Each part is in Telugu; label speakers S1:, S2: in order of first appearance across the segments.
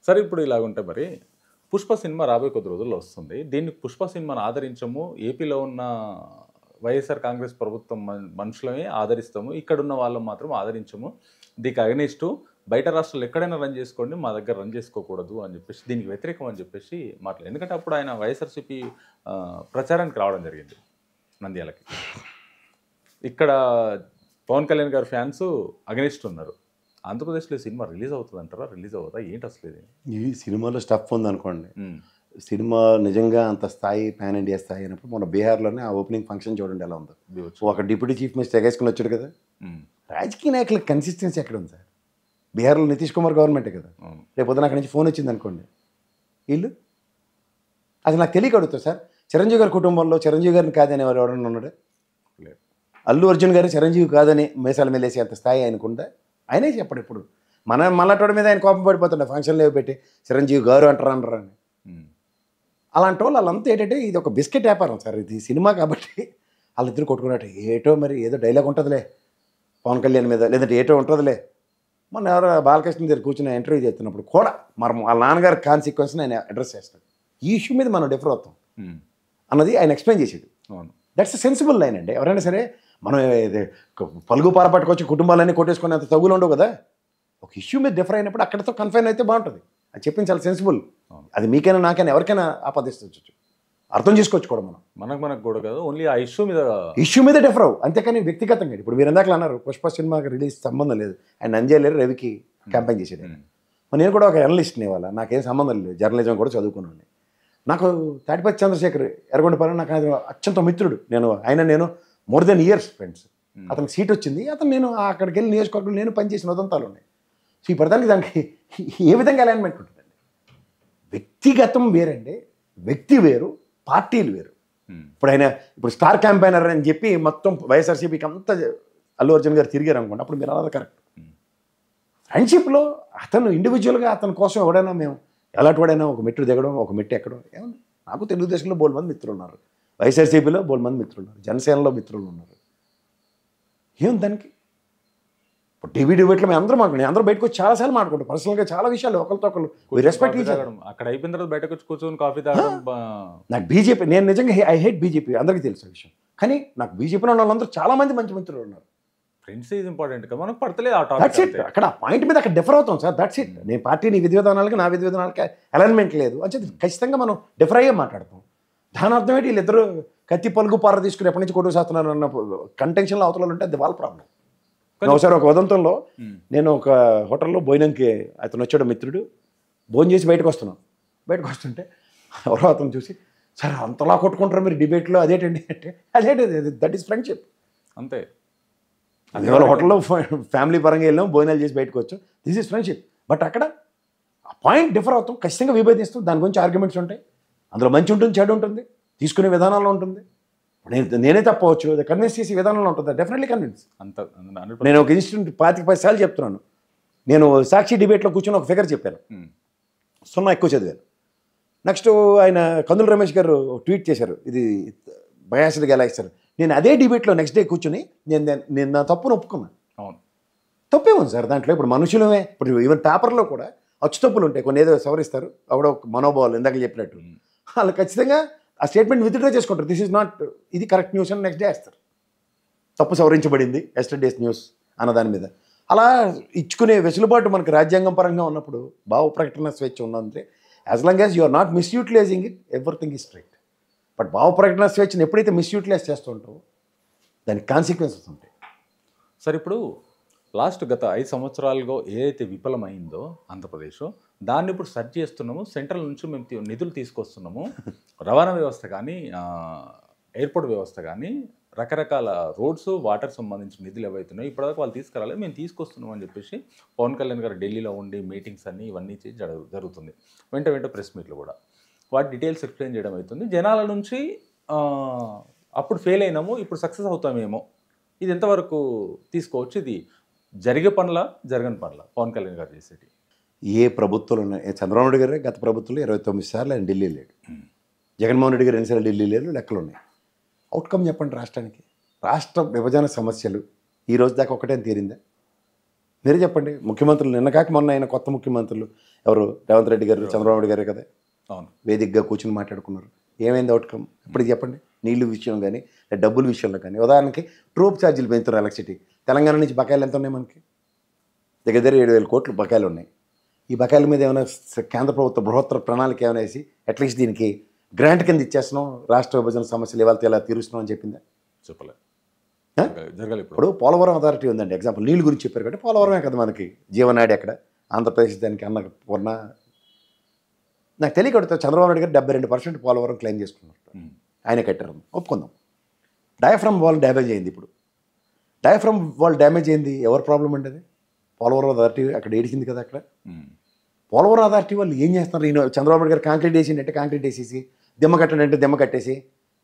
S1: సరే ఇప్పుడు ఇలాగుంటే మరి పుష్ప సినిమా రాబోయే కొద్ది రోజుల్లో వస్తుంది. దీన్ని పుష్ప సినిమాను ఆదరించము. ఏపీలో ఉన్న వైఎస్ఆర్ కాంగ్రెస్ ప్రభుత్వం మనుషులమే ఆదరిస్తాము. ఇక్కడున్న వాళ్ళని మాత్రం ఆదరించము. దీనికి అగెనిస్టు బయట రాష్ట్రాలు ఎక్కడైనా రన్ చేసుకోండి, మా దగ్గర రన్ చేసుకోకూడదు అని చెప్పేసి, దీనికి వ్యతిరేకం అని చెప్పేసి మాట్లాడారు. ఎందుకంటే అప్పుడు ఆయన వైఎస్ఆర్సీపీ ప్రచారానికి రావడం జరిగింది నంద్యాలకి. ఇక్కడ పవన్ కళ్యాణ్ గారి ఫ్యాన్స్ అగెనిస్ట్ ఉన్నారు. ఆంధ్రప్రదేశ్లో సినిమా రిలీజ్ అవుతుంది అంటారా? రిలీజ్ అవుతుందా? ఏంటి అసలు ఇది?
S2: ఈ సినిమాలో స్టఫ్ ఉందనుకోండి, సినిమా నిజంగా అంత స్థాయి పాన్ ఇండియా స్థాయి అయినప్పుడు మన బీహార్లోనే ఆ ఓపెనింగ్ ఫంక్షన్ చూడండి ఎలా ఉందో. ఒక డిప్యూటీ చీఫ్ మినిస్టర్ ఎగేసుకుని వచ్చాడు కదా. రాజకీయ నాయకులకు కన్సిస్టెన్సీ ఎక్కడ ఉంది సార్? బీహార్లో నితీష్ కుమార్ గవర్నమెంటే కదా. రేపు పొద్దున అక్కడి నుంచి ఫోన్ వచ్చింది అనుకోండి, వీళ్ళు అసలు నాకు తెలియక అడుగుతారు సార్. చిరంజీవి గారి కుటుంబంలో చిరంజీవి గారిని కాదని ఎవరైనా ఉన్నాడు? అల్లు అర్జున్ గారు చిరంజీవి కాదని మీసాల మేలేసి అంత స్థాయి ఆయనకుందా? ఆయనే చెప్పడు. ఇప్పుడు మళ్ళాటోడి మీద ఆయన కోపం పడిపోతుండే ఫంక్షన్లు ఏవి పెట్టి చిరంజీవి గారు అంటారని. అలాంటి వాళ్ళు వాళ్ళంతా ఏంటంటే ఇది ఒక బిస్కెట్ వ్యాపారం సార్. ఇది సినిమా కాబట్టి వాళ్ళిద్దరు కొట్టుకున్నట్టు ఏటో మరి ఏదో డైలాగ్ ఉంటుందిలే పవన్ కళ్యాణ్ మీద, లేదంటే ఏటో ఉంటుందిలే. మొన్న ఎవరో బాలకృష్ణ దగ్గర కూర్చుని ఇంటర్వ్యూ చేస్తున్నప్పుడు కూడా మరి వాళ్ళ నాన్నగారి కాన్సిక్వెన్స్ని ఆయన అడ్రస్ చేస్తాడు. ఈ ఇష్యూ మీద మనం డిఫర్ అవుతాం అన్నది ఆయన ఎక్స్ప్లెయిన్ చేసాడు. దట్స్ ఎ సెన్సిబుల్ లైన్ అండి. ఎవరైనా సరే మనం పలుగు పార పట్టుకొచ్చి కుటుంబాలన్నీ కొట్టేసుకుని అంత తగులు ఉండవు కదా. ఒక ఇష్యూ మీద డిఫర్ అయినప్పుడు అక్కడితో కన్ఫైన్ అయితే బాగుంటుంది. అది చెప్పింది చాలా సెన్సిబుల్. అది మీకైనా నాకైనా ఎవరికైనా ఆపాదించవచ్చు, అర్థం చేసుకోవచ్చు కూడా.
S1: మనకు కూడా కాదు, ఓన్లీ ఆ
S2: ఇష్యూ మీద డిఫర్ అవ్వు, అంతేకాని వ్యక్తిగతంగా. ఇప్పుడు మీరు ఎందాకలు అన్నారు పుష్ప సినిమాకి రిలీజ్ సంబంధం లేదు, ఆయన నంద్యాల రవికి క్యాంపెయిన్ చేసేది. నేను కూడా ఒక జర్నలిస్ట్ని, ఇవాళ నాకేం సంబంధం లేదు, జర్నలిజం కూడా చదువుకున్నాను. నాకు తాటిపత్తి చంద్రశేఖర్ ఎర్రగొండపాలెం నాకు అత్యంత మిత్రుడు. నేను మోర్ దెన్ ఇయర్స్ ఫ్రెండ్స్. అతనికి సీట్ వచ్చింది, అతను నేను అక్కడికి వెళ్ళి నియోజకవర్గంలో నేను పనిచేసిన ఉదంతాలు ఉన్నాయి. సో ఈ ప్రధానికి దానికి ఏ విధంగా అలైన్మెంట్ ఉంటుందండి? వ్యక్తిగతం వేరండి, వ్యక్తి వేరు, పార్టీలు వేరు. ఇప్పుడు స్టార్ క్యాంపెయినర్ అని చెప్పి మొత్తం వైఎస్ఆర్సీపీకి అంతా అల్లు అర్జున్ గారు తిరిగారు అనుకోండి, అప్పుడు మీరు అన్నది కరెక్ట్. ఫ్రెండ్షిప్లో అతను ఇండివిజువల్గా అతని కోసం ఎవడైనా మేము ఎలాంటి వాడైనా ఒక మెట్టు దిగడం, ఒక మెట్టు ఎక్కడం ఏమన్నా. నాకు తెలుగుదేశంలో బోల్ మంది మిత్రులు ఉన్నారు, వైఎస్ఆర్సీపీలో బోల్ మంది మిత్రులు ఉన్నారు, జనసేనలో మిత్రులు ఉన్నారు. ఏం దానికి ఇప్పుడు టీవీ డిబేట్లో మేము అందరూ బయటకు వచ్చి చాలాసార్లు మాట్లాడుకుంటాం పర్సనల్గా చాలా విషయాలు ఒకరితో ఒకరు రెస్పెక్ట్ ఇచ్చారు.
S1: అక్కడ అయిపోయిన తర్వాత బయటకు వచ్చి కూర్చొని కాఫీ తాగడం.
S2: నాకు బీజేపీ, నేను నిజంగా ఐ హేట్ బీజేపీ, అందరికీ తెలుసు విషయం. కానీ నాకు బీజేపీలో ఉన్న వాళ్ళందరూ చాలా మంది మంచి మిత్రులు ఉన్నారు.
S1: ఫ్రెండ్స్ ఈజ్ ఇంపార్టెంట్ కదా, మనకు పడతలేదు ఆ టాపిక్.
S2: That's it. అక్కడ ఆ పాయింట్ మీద అక్కడ డిఫర్ అవుతాం సార్. That's it. నేను పార్టీ నీ విధి విధానాలకి నా విధి విధానాలకి అలైన్మెంట్ లేదు అని చెప్పి ఖచ్చితంగా మనం డిఫర్ అయ్యే మాట్లాడతాం. దాని అర్థం ఏంటి, వీళ్ళిద్దరూ కత్తి పలుగు పార తీసుకుని ఎప్పటి నుంచి కొట్టుకు చేస్తున్నారు అన్న కంటెన్షన్లో అవతల ఉంటే అది వాళ్ళ ప్రాబ్లం. ఒకసారి ఒక ఉదంతంలో నేను ఒక హోటల్లో భోజనంకి అతను వచ్చాడు మిత్రుడు, భోజనం చేసి బయటకు వస్తుంటే ఎవరో అతను చూసి, సార్ అంతలా కొట్టుకుంటారు మీరు డిబేట్లో, అదేంటండి అంటే, అదేంటి దట్ ఈస్ ఫ్రెండ్షిప్ అంతే. అందువల్ల హోటల్లో ఫ్యామిలీ పరంగా వెళ్ళాం, భోజనాలు చేసి బయటకు వచ్చాం, దిస్ ఈజ్ ఫ్రెండ్షిప్. బట్ అక్కడ ఆ పాయింట్ డిఫర్ అవుతాం, ఖచ్చితంగా విభేదిస్తాం, దాని గురించి ఆర్గ్యుమెంట్స్ ఉంటాయి, అందులో మంచి ఉంటుంది, చెడు ఉంటుంది, తీసుకునే విధానాల్లో ఉంటుంది. నేనే తప్పవచ్చు, అది కన్విన్స్ చేసే విధానంలో ఉంటుంది, డెఫినెట్లీ కన్విన్స్. నేను ఒక ఇన్స్టిట్యూట్ 25 సార్లు చెప్తున్నాను. నేను సాక్షి డిబేట్లో కూర్చొని ఒక ఫిగర్ చెప్పాను, 0 ఎక్కువ చదివాను. నెక్స్ట్ ఆయన కందుల రమేష్ గారు ట్వీట్ చేశారు, ఇది బయాస్డ్గా ఎలా ఇస్తారు. నేను అదే డిబేట్లో నెక్స్ట్ డే కూర్చొని నేను నా తప్పును ఒప్పుకున్నాను. అవును, తప్పే ఉంది సార్ దాంట్లో. ఇప్పుడు మనుషులమే, ఇప్పుడు ఈవెన్ పేపర్లో కూడా అచ్చు తప్పులు ఉంటాయి, కొన్ని ఏదో సవరిస్తారు, అప్పుడు ఒక మనోభావాలు ఇందాక చెప్పినట్టు వాళ్ళు ఖచ్చితంగా ఆ స్టేట్మెంట్ విత్డ్రా చేసుకుంటారు. దిస్ ఈజ్ నాట్, ఇది కరెక్ట్ న్యూస్ అని నెక్స్ట్ డే వేస్తారు, తప్పు సవరించబడింది ఎస్టర్డేస్ న్యూస్ అన్న దాని మీద. అలా ఇచ్చుకునే వెసులుబాటు మనకు రాజ్యాంగం పరంగా ఉన్నప్పుడు భావ ప్రకటన స్వేచ్ఛ ఉన్నంటే, as long as you are not misutilizing it, everything is straight. But భావ ప్రకటన స్వేచ్ఛను ఎప్పుడైతే మిస్యూటిలైజ్ చేస్తుంటావో దానికి కాన్సిక్వెన్సెస్ ఉంటాయి.
S1: సరే, ఇప్పుడు గత 5 సంవత్సరాలుగా ఏదైతే విఫలమైందో ఆంధ్రప్రదేశ్, దాన్ని ఇప్పుడు సెర్చ్ చేస్తున్నాము. సెంట్రల్ నుంచి మేము నిధులు తీసుకొస్తున్నాము, రవాణా వ్యవస్థ కానీ, ఎయిర్పోర్ట్ వ్యవస్థ కానీ, రకరకాల రోడ్స్, వాటర్ సంబంధించిన నిధులు ఏవైతున్నాయో ఇప్పటిదాకా వాళ్ళు తీసుకురాలేదు, మేము తీసుకొస్తున్నాం అని చెప్పేసి పవన్ కళ్యాణ్ గారు ఢిల్లీలో ఉండి మీటింగ్స్ అన్నీ ఇవన్నీ చేసి జరుగుతుంది. వెంట ప్రెస్ మీట్లు కూడా వాటి డీటెయిల్స్ ఎక్స్ప్లెయిన్ చేయడం అవుతుంది. జనాల నుంచి అప్పుడు ఫెయిల్ అయినాము, ఇప్పుడు సక్సెస్ అవుతామేమో, ఇది ఎంతవరకు తీసుకోవచ్చు? ఇది జరిగే పనుల, జరగని పనుల పవన్ కళ్యాణ్ గారు చేసేటి?
S2: ఏ ప్రభుత్వాలు ఉన్నాయి? చంద్రబాబు నాయుడు గారే గత ప్రభుత్వంలో 29 సార్లు ఆయన ఢిల్లీ లేడు, జగన్మోహన్ రెడ్డి గారు 2 సార్లు ఢిల్లీ లేరు, లెక్కలు ఉన్నాయి. అవుట్కమ్ చెప్పండి రాష్ట్రానికి. రాష్ట్ర విభజన సమస్యలు ఈ రోజు దాకా ఒకటే తీరిందా? మీరే చెప్పండి. ముఖ్యమంత్రులు నిన్న కాక మొన్న అయిన కొత్త ముఖ్యమంత్రులు ఎవరు? రేవంత్ రెడ్డి గారు, చంద్రబాబు నాయుడు గారే కదా.
S1: అవును.
S2: వేదికగా కూర్చుని మాట్లాడుకున్నారు. ఏమైంది అవుట్కమ్? ఇప్పటికి చెప్పండి. నీళ్ళు విషయం కానీ డబ్బుల విషయంలో కానీ. ఉదాహరణకి ట్రూప్ ఛార్జీలు పెంచుతారు ఎలక్ట్రిసిటీ. తెలంగాణ నుంచి బకాయిలు ఎంత ఉన్నాయి మనకి? దగ్గర దగ్గర 7,000 కోట్లు బకాయిలు ఉన్నాయి. ఈ బకాయిల మీద ఏమైనా కేంద్ర ప్రభుత్వ బృహత్తర ప్రణాళిక ఏమైనా వేసి అట్లీస్ట్ దీనికి గ్రాంట్ కింద ఇచ్చేస్తున్నాం, రాష్ట్ర విభజన సమస్యలు ఇవాళ ఇలా తీరుస్తున్నాం అని చెప్పిందా?
S1: చెప్పలేదు.
S2: ఆ?
S1: జరగాలి.
S2: ఇప్పుడు పోలవరం అథారిటీ ఉందండి. ఎగ్జాంపుల్ నీళ్ళు గురించి చెప్పారు కాబట్టి పోలవరమే కదా మనకి జీవనాడి. అక్కడ ఆంధ్రప్రదేశ్ దానికి అన్న పూర్ణ నాకు తెలియకడుతా. చంద్రబాబు నాయుడు గారు 72% పోలవరం క్లెయిమ్ చేసుకున్నారు. ఆయన కట్టారు, ఒప్పుకుందాం. డయాఫ్రమ్ వాల్ డ్యామేజ్ అయింది. ఇప్పుడు డయాఫ్రమ్ వాల్ డ్యామేజ్ అయింది, ఎవరి ప్రాబ్లం అండి అది? పోలవరం అథారిటీ అక్కడ ఏడిచింది కదా. అక్కడ పోలవరం అథారిటీ వాళ్ళు ఏం చేస్తున్నారు? ఈయన చంద్రబాబు నాయుడు గారు కాంక్రీట్ వేసిండంటే కాంక్రీట్ వేసేసి, దిమ్మ కట్టండి దిమ్మ కట్టేసి,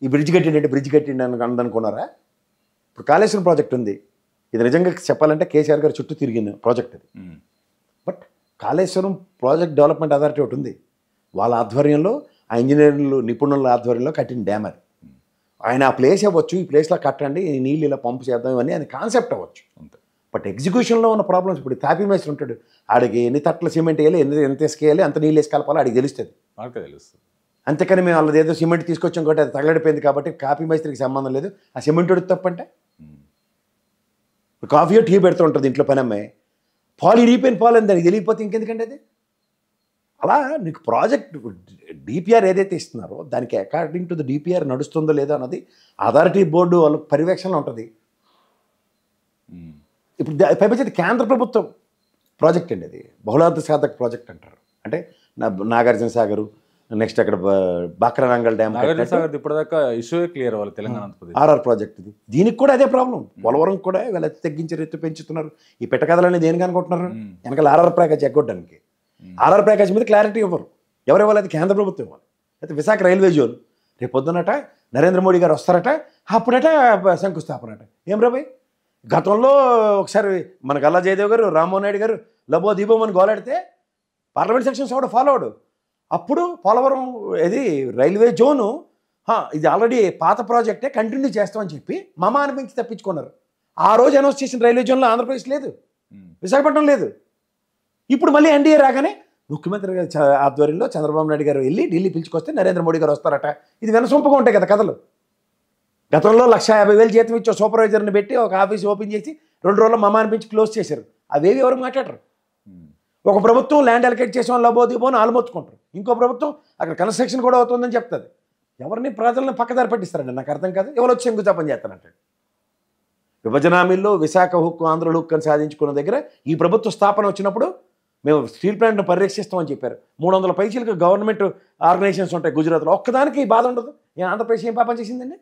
S2: ఈ బ్రిడ్జ్ కట్టిండంటే బ్రిడ్జ్ కట్టిండి అని అనుకున్నారా? ఇప్పుడు కాళేశ్వరం ప్రాజెక్ట్ ఉంది. ఇది నిజంగా చెప్పాలంటే కేసీఆర్ గారు చుట్టూ తిరిగిన ప్రాజెక్ట్ అది. But Kaleshwaram project development authority ఒకటి ఉంది. వాళ్ళ ఆధ్వర్యంలో, ఆ ఇంజనీర్లు నిపుణుల ఆధ్వర్యంలో కట్టిన డ్యామ్ అది. ఆయన ఆ ప్లేస్ అవ్వచ్చు, ఈ ప్లేస్లో కట్టండి, ఈ నీళ్ళు ఇలా పంపు చేద్దాం, ఇవన్నీ ఆయన కాన్సెప్ట్ అవ్వచ్చు. బట్ ఎగ్జిక్యూషన్లో ఉన్న ప్రాబ్లమ్స్. ఇప్పుడు తాపీ మేస్త్రి ఉంటాడు, ఆడికి ఎన్ని తట్ల సిమెంట్ వేయాలి, ఎంత వేసుకేయాలి, అంత నీళ్ళు వేసి కలపాలో ఆడికి తెలుస్తుంది. అంతేకాని మేము వాళ్ళది ఏదో సిమెంట్ తీసుకొచ్చాం కాబట్టి అది తగలడిపోయింది కాబట్టి కాఫీ మేస్త్రికి సంబంధం లేదు, ఆ సిమెంట్ ఉడికి తప్పంటే. కాఫీ టీ పెడుతూ ఉంటుంది ఇంట్లో పని అమ్మాయి, పాలు ఇరిగిపోయిన పాలు అని దానికి తెలియకపోతే ఇంకెందుకంటే అది. అలా నీకు ప్రాజెక్ట్ డిపిఆర్ ఏదైతే ఇస్తున్నారో దానికి అకార్డింగ్ టు ద డిపిఆర్ నడుస్తుందో లేదో అన్నది అథారిటీ బోర్డు వాళ్ళ పర్యవేక్షణలో ఉంటుంది. ఇప్పుడు పైపచ్చేది కేంద్ర ప్రభుత్వం ప్రాజెక్ట్ అండి అది. బహుళార్థ సాధక ప్రాజెక్ట్ అంటారు. అంటే నాగార్జున సాగర్, నెక్స్ట్ అక్కడ బాక్రానంగల్ డ్యామ్,
S1: ఇప్పటిదాకా ఇష్యూ క్లియర్ అవ్వాలి తెలంగాణ
S2: ఆర్ఆర్ ప్రాజెక్ట్ ఇది. దీనికి కూడా అదే ప్రాబ్లం. పోలవరం కూడా వీళ్ళు ఎత్తి తగ్గించారు, ఎత్తి పెంచుతున్నారు. ఈ పెట్టకథలని దేనికి అనుకుంటున్నారు? వెనకాల ఆర్ఆర్ ప్యాకేజ్ ఎగ్గొట్టడానికి. ఆర్ఆర్ ప్యాకేజ్ మీద క్లారిటీ ఇవ్వరు. ఎవరు ఇవ్వాలి? అది కేంద్ర ప్రభుత్వం ఇవ్వాలి. అయితే విశాఖ రైల్వే జోన్ రేపు పొద్దునట నరేంద్ర మోడీ గారు వస్తారట, అప్పుడట శంకుస్థాపనట. ఏం రాబాయ్? గతంలో ఒకసారి మన గల్లా జయదేవ్ గారు, రామ్మోహన్ నాయుడు గారు లబో దీబోమని గోలాడితే పార్లమెంట్ సెక్షన్స్ కూడా ఫాలో అవడు. అప్పుడు పోలవరం ఇది రైల్వే జోను ఇది ఆల్రెడీ పాత ప్రాజెక్టే కంటిన్యూ చేస్తామని చెప్పి మమ అనిపించి తప్పించుకున్నారు. ఆ రోజు అనౌన్స్ చేసిన రైల్వే జోన్లో ఆంధ్రప్రదేశ్ లేదు, విశాఖపట్నం లేదు. ఇప్పుడు మళ్ళీ ఎన్డీఏ రాగానే ముఖ్యమంత్రి ఆధ్వర్యంలో చంద్రబాబు నాయుడు గారు వెళ్ళి ఢిల్లీ పిలుచుకొస్తే నరేంద్ర మోడీ గారు వస్తారట. ఇది వినసొంపుగా ఉంటాయి కదా కథలు. గతంలో 1,50,000 జీతం ఇచ్చే సూపర్వైజర్ని పెట్టి ఒక ఆఫీస్ ఓపెన్ చేసి 2 రోజుల్లో మమ అనిపించి క్లోజ్ చేశారు. అవేవి ఎవరు మాట్లాడరు. ఒక ప్రభుత్వం ల్యాండ్ అలకేట్ చేసాం లబోదీపోని ఆలుమొత్తుకుంటారు, ఇంకో ప్రభుత్వం అక్కడ కన్స్ట్రక్షన్ కూడా అవుతుందని చెప్తుంది. ఎవరిని ప్రజలను పక్కదారి పట్టిస్తారండి? నాకు అర్థం కాదు. ఎవరు వచ్చి శంకుస్థాపన చేస్తానంటాడు. విభజన హామీల్లో విశాఖ హుక్కు, ఆంధ్ర హుక్కు అని సాధించుకున్న దగ్గర ఈ ప్రభుత్వ స్థాపన వచ్చినప్పుడు మేము స్టీల్ ప్లాంట్ను పరిరక్షిస్తామని చెప్పారు. 300 పైచీలకు గవర్నమెంట్ ఆర్గనైజేషన్స్ ఉంటాయి గుజరాత్లో. ఒక్కదానికి ఈ బాధ ఉండదు. ఆంధ్రప్రదేశ్ ఏం పాపం చేసిందండి?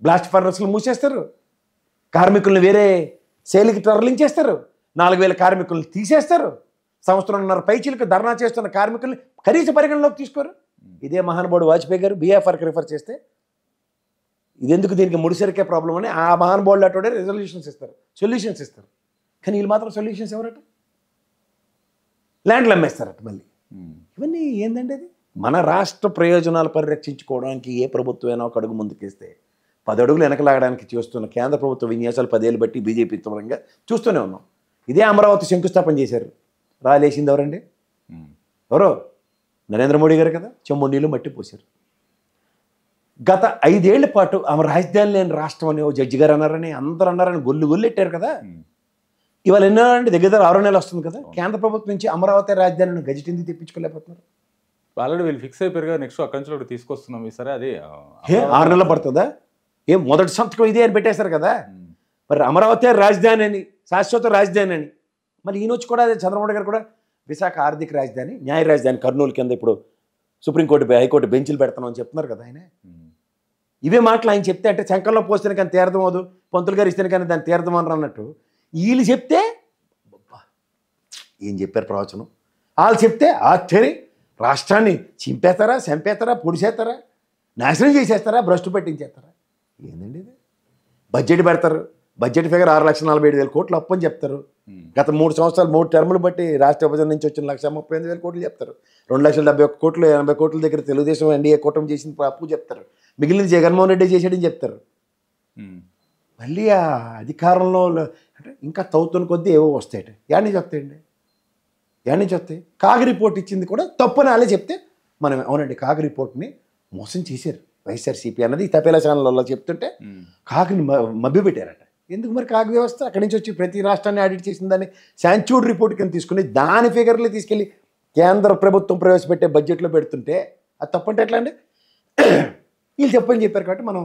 S2: బ్లాస్ట్ ఫర్నెస్లు మూసేస్తారు, కార్మికుల్ని వేరే శైలికి తరలించేస్తారు, 4,000 కార్మికులను తీసేస్తారు, సంవత్సరంన్నర పైచీలకు ధర్నా చేస్తున్న కార్మికుల్ని కనీస పరిగణలోకి తీసుకోరు. ఇదే మహానుభావుడు వాజ్పేయి గారు బీఎఫ్ఆర్కి రిఫర్ చేస్తే ఇదెందుకు దీనికి ముడిసరికే ప్రాబ్లం అని ఆ మహానుభావులు అటుడే రెజల్యూషన్స్ ఇస్తారు, సొల్యూషన్స్ ఇస్తారు. కానీ వీళ్ళు మాత్రం సొల్యూషన్స్ ఎవరట? ల్యాండ్లు అమ్మేస్తారట మళ్ళీ. ఇవన్నీ ఏందండి? అది మన రాష్ట్ర ప్రయోజనాలు పరిరక్షించుకోవడానికి ఏ ప్రభుత్వమైనా ఒక అడుగు ముందుకేస్తే 10 అడుగులు వెనకలాగడానికి చేస్తున్న కేంద్ర ప్రభుత్వ విన్యాసాలు 10 ఏళ్ళు బట్టి బీజేపీ పరంగా చూస్తూనే ఉన్నాం. ఇదే అమరావతి శంకుస్థాపన చేశారు. రాలేసింది ఎవరండి? ఎవరో నరేంద్ర మోడీ గారు కదా. చెమ్ము నీళ్ళు మట్టి పోశారు. గత 5 ఏళ్ల పాటు ఆమె రాజధాని లేని రాష్ట్రం అని ఓ జడ్జి గారు అన్నారని అందరూ అన్నారని గొల్లెట్టారు కదా. ఇవాళ ఎన్నారంటే దగ్గర 6 నెలలు వస్తుంది కదా. కేంద్ర ప్రభుత్వం నుంచి అమరావతి రాజధానిని గజెట్ ఎందుకు తెప్పించుకోలేకపోతున్నారు?
S1: ఆల్రెడీ వీళ్ళు ఫిక్స్ అయిపోయారు కదా, నెక్స్ట్ అక్కడి నుంచి తీసుకొస్తున్నాం సరే. అదే
S2: 6 నెలలు పడుతుందా? ఏం మొదటి సంతకం ఇదే అని పెట్టేశారు కదా. మరి అమరావతి రాజధాని అని, శాశ్వత రాజధాని అని. మరి ఈయన వచ్చి కూడా చంద్రబాబు గారు కూడా విశాఖ ఆర్థిక రాజధాని, న్యాయ రాజధాని కర్నూలు కింద ఇప్పుడు సుప్రీంకోర్టు హైకోర్టు బెంచ్లు పెడతామని చెప్తున్నారు కదా ఆయన. ఇవే మాటలు ఆయన చెప్తే అంటే శంకర్లో పోస్తేనే కానీ తీర్థం అవదు, పంతులు గారు ఇస్తేనే కానీ దాన్ని తీర్థం అనరు అన్నట్టు వీళ్ళు చెప్తే ఏం చెప్పారు ప్రవచనం. వాళ్ళు చెప్తే ఆశ్చర్య రాష్ట్రాన్ని చింపేస్తారా, చంపేస్తారా, పొడిచేస్తారా, నాశనం చేసేస్తారా, భ్రష్టు పెట్టించేస్తారా? ఏందండి ఇది? బడ్జెట్ పెడతారు, బడ్జెట్ ఫిగర్ 6,47,000 కోట్లు అప్పు అని చెప్తారు. గత 3 సంవత్సరాలు 3 టర్ములు బట్టి రాష్ట్ర విభజన నుంచి వచ్చిన 1,35,000 కోట్లు చెప్తారు. 2,71 కోట్లు 80 కోట్ల దగ్గర తెలుగుదేశం ఎన్డీఏ కూటమి చేసిన అప్పు చెప్తారు. మిగిలిన జగన్మోహన్ రెడ్డి చేసాడని చెప్తారు. మళ్ళీ ఆ అధికారంలో అంటే ఇంకా తవ్వుతున్న కొద్దీ ఏవో వస్తాయట. యాడ్ నుంచి వస్తాయండి, యాడ్ నుంచి వస్తాయి. కాగ్ రిపోర్ట్ ఇచ్చింది కూడా తప్పని వాళ్ళే చెప్తే మనం అవునండి కాగ్ రిపోర్ట్ని మోసం చేశారు వైఎస్ఆర్సీపీ అన్నది తపేలా ఛానళ్ళలో చెప్తుంటే కాగ్ని మభ్యపెట్టారట. ఎందుకు మరి కాగ్ వ్యవస్థ అక్కడి నుంచి వచ్చి ప్రతి రాష్ట్రాన్ని ఆడిట్ చేసిన దాన్ని శాంచ్యూడ్ రిపోర్ట్ కింద తీసుకుని దాని ఫిగర్లు తీసుకెళ్ళి కేంద్ర ప్రభుత్వం ప్రవేశపెట్టే బడ్జెట్లో పెడుతుంటే అది తప్పంటే ఎట్లా అండి? వీళ్ళు చెప్పని చెప్పారు కాబట్టి మనం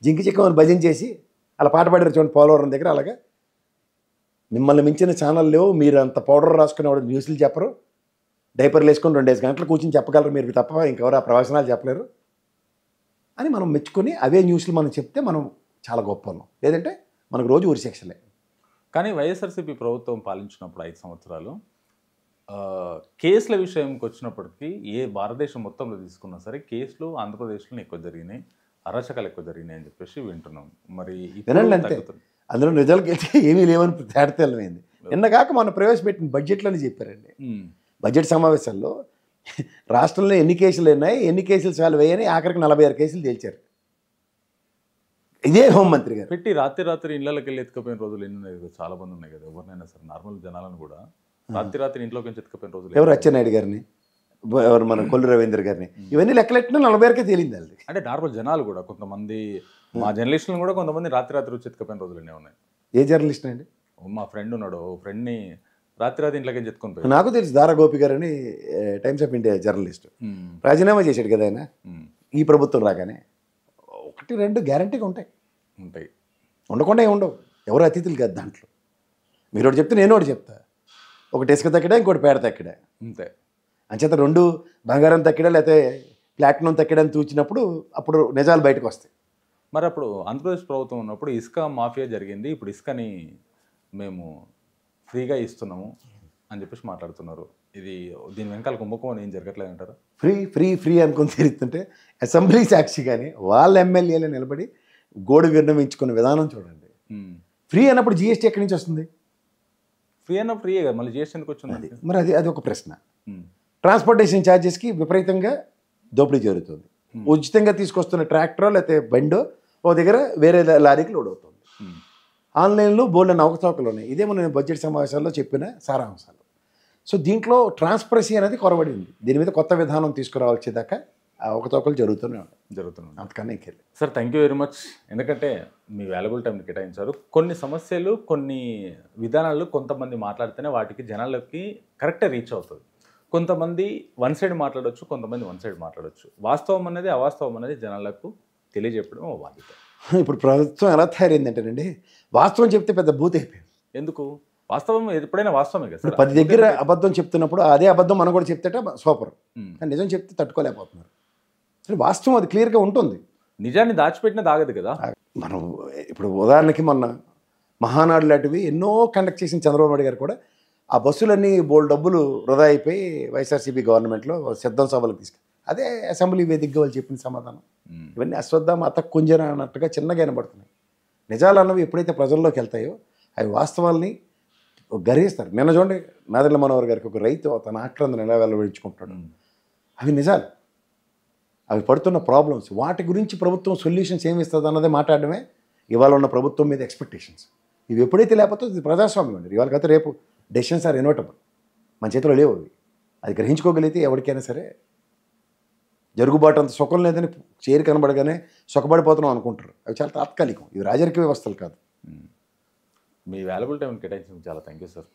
S2: జింకి చిక్కమని భజన చేసి అలా పాట పాడారు చూడండి పోలవరం దగ్గర. అలాగా మిమ్మల్ని మించిన ఛానల్ లేవు, మీరు అంత పౌడర్ రాసుకునేవాడు న్యూస్లు చెప్పరు, డైపర్లు వేసుకొని 2 గంటలు కూర్చొని చెప్పగలరు మీరు తప్ప ఇంకెవరు ఆ ప్రవచనాలు చెప్పలేరు అని మనం మెచ్చుకొని అవే న్యూస్లు మనం చెప్తే మనం చాలా గొప్ప వాళ్ళం. లేదంటే మనకు రోజు ఉరిశిక్షలే.
S1: కానీ వైఎస్ఆర్సీపీ ప్రభుత్వం పాలించినప్పుడు 5 సంవత్సరాలు కేసుల విషయంకి వచ్చినప్పటికీ భారతదేశం మొత్తంలో తీసుకున్నా సరే కేసులు ఆంధ్రప్రదేశ్లో ఎక్కువ జరిగినాయి, అరాచకాలు ఎక్కువ జరిగినాయి అని చెప్పేసి వింటున్నాం. మరి
S2: వినండి అంతే, అందులో నిజాలకి వెళ్తే ఏమీ లేవని తేడతెల్లమైంది. నిన్నగాక మనం ప్రవేశపెట్టిన బడ్జెట్లో అని చెప్పారండి. బడ్జెట్ సమావేశాల్లో రాష్ట్రంలో ఎన్ని కేసులు ఉన్నాయి, ఎన్ని కేసులు సాల్వ్ అయ్యాయని ఆఖరికి 46 కేసులు తేల్చారు. ఇదే హోంమంత్రి గారు
S1: పెట్టి రాత్రి ఇళ్ళకి వెళ్ళి ఎత్తుకపోయిన రోజులు ఎన్ని ఉన్నాయి కదా, చాలా మంది ఉన్నాయి కదా. ఎవరినైనా సరే నార్మల్ జనాలను కూడా రాత్రి ఇంట్లోకి నుంచి ఎత్తుకపోయిన రోజులు.
S2: ఎవరు అచ్చెన్నాయుడు గారిని, ఎవరు మన కొల్లు రవీంద్ర గారిని, ఇవన్నీ లెక్కలెట్టినా 40 తేలింది అది.
S1: అంటే నార్మల్ జనాలు కూడా కొంతమంది మా జర్నలిస్టులు కూడా కొంతమంది రాత్రి వచ్చి ఎత్తుకపోయిన రోజులు ఎన్ని ఉన్నాయి.
S2: ఏ జర్నలిస్ట్ అండి?
S1: మా ఫ్రెండ్ ఉన్నాడు, ఫ్రెండ్ని రాత్రి ఇంట్లోకి ఎత్తుకొని పోయి.
S2: నాకు తెలుసు దారా గోపి గారు అని టైమ్స్ ఆఫ్ ఇండియా జర్నలిస్ట్, రాజీనామా చేశాడు కదా ఆయన ఈ ప్రభుత్వం రాగానే. 1-2 గ్యారంటీగా ఉంటాయి, ఉండకుండా ఏమి ఉండవు. ఎవరు అతిథులు కాదు దాంట్లో. మీరు ఒకటి చెప్తే నేను ఒకటి చెప్తా. ఒకటి ఇసుక తక్కడా, ఇంకోటి పేడ తక్కడా,
S1: అంతే.
S2: అంచేత 2 బంగారం తక్కడా లేకపోతే ప్లాటినం తక్కడా అని తూచినప్పుడు అప్పుడు నిజాలు బయటకు వస్తాయి.
S1: మరి అప్పుడు ఆంధ్రప్రదేశ్ ప్రభుత్వం ఉన్నప్పుడు ఇసుక మాఫియా జరిగింది, ఇప్పుడు ఇసుకని మేము ఫ్రీగా ఇస్తున్నాము అని చెప్పేసి మాట్లాడుతున్నారు. దీని వెనకాల కుంభకోణం ఏం జరగట్లేదు అంటారా?
S2: ఫ్రీ అనుకుని తిరుగుతుంటే అసెంబ్లీ సాక్షిగానే వాళ్ళ ఎమ్మెల్యేలు నిలబడి గోడు విన్నవించుకున్న విధానం చూడండి. ఫ్రీ అన్నప్పుడు జిఎస్టీ ఎక్కడి నుంచి వస్తుంది?
S1: ఫ్రీ అన్నప్పుడు ఫ్రీయే కదా, మళ్ళీ జిఎస్టీ ఎందుకు వచ్చింది?
S2: మరి అది ఒక ప్రశ్న. ట్రాన్స్పోర్టేషన్ ఛార్జెస్కి విపరీతంగా దోపిడీ జరుగుతుంది. ఉచితంగా తీసుకొస్తున్న ట్రాక్టరో లేకపోతే బండో ఓ దగ్గర వేరే లారీకి లోడ్ అవుతుంది. ఆన్లైన్లో బోల్డెన్ అవకతవకలు ఉన్నాయి. ఇదేమో నేను బడ్జెట్ సమావేశాల్లో చెప్పిన సారాంశాలు. సో దీంట్లో ట్రాన్స్పరసీ అనేది కొరబడింది. దీని మీద కొత్త విధానం తీసుకురావచ్చేదాకా అవకతవకలు జరుగుతున్నాయి. అంతకన్నా ఇంకెళ్ళి
S1: sir thank you very much. ఎందుకంటే మీ వాల్యుబుల్ టైంని కేటాయించారు. కొన్ని సమస్యలు కొన్ని విధానాలు కొంతమంది మాట్లాడితేనే వాటికి జనాలకి కరెక్ట్గా రీచ్ అవుతుంది. కొంతమంది వన్ సైడ్ మాట్లాడవచ్చు, కొంతమంది వన్ సైడ్ మాట్లాడవచ్చు. వాస్తవం అనేది అవాస్తవం అనేది జనాలకు తెలియజెప్పడం బాధ్యత.
S2: ఇప్పుడు ప్రభుత్వం ఎలా తయారైందంటేనండి, వాస్తవం చెప్తే పెద్ద భూత అయిపోయింది.
S1: ఎందుకు? వాస్తవం ఎప్పుడైనా వాస్తవమే కదా.
S2: 10 దగ్గర అబద్ధం చెప్తున్నప్పుడు అదే అబద్ధం మనం కూడా చెప్తేట సూపర్, కానీ నిజం చెప్తే తట్టుకోలేకపోతున్నారు. వాస్తవం అది క్లియర్గా ఉంటుంది.
S1: నిజాన్ని దాచిపెట్టినా దాగదు కదా.
S2: మనం ఇప్పుడు ఉదాహరణకి మొన్న మహానాడు లాంటివి ఎన్నో కండక్ట్ చేసిన చంద్రబాబు నాయుడు గారు కూడా ఆ బస్సులన్నీ బోల్డ్ డబ్బులు వృధా అయిపోయి వైఎస్ఆర్సీపీ గవర్నమెంట్లో సిద్ధం సభలకు తీసుకు అదే అసెంబ్లీ వేదికగా వాళ్ళు చెప్పిన సమాధానం. ఇవన్నీ అశ్వత్థామ అత కుంజన అన్నట్టుగా చిన్నగా వినబడుతున్నాయి. నిజాలు అన్నవి ఎప్పుడైతే ప్రజల్లోకి వెళ్తాయో అవి వాస్తవాల్ని గర్హిస్తారు. నిన్న చూడండి నాదెళ్ల మనోహర్ గారికి ఒక రైతు తన ఆక్రందన ఎలా వెళ్ళబడించుకుంటాడు. అవి నిజాలు, అవి పడుతున్న ప్రాబ్లమ్స్, వాటి గురించి ప్రభుత్వం సొల్యూషన్స్ ఏమి ఇస్తుంది అన్నదే మాట్లాడడమే ఇవాళ ఉన్న ప్రభుత్వం మీద ఎక్స్పెక్టేషన్స్. ఇవి ఎప్పుడైతే లేకపోతే ఇది ప్రజాస్వామ్యం అండి. ఇవాళ కాదు రేపు డెసిషన్స్ ఆర్ ఇన్వర్టబుల్, మన చేతిలో లేవు అవి. అది గ్రహించుకోగలిగితే ఎవరికైనా సరే జరుగుబాటు అంత సుఖం లేదని చేరి కనబడగానే సుఖపడిపోతున్నాం అనుకుంటారు. అవి చాలా తాత్కాలికం, ఇవి రాజరిక వ్యవస్థలు కాదు.
S1: మీ వాల్యుబుల్ టైం కేటాయించినందుకు చాలా థ్యాంక్ యూ సార్.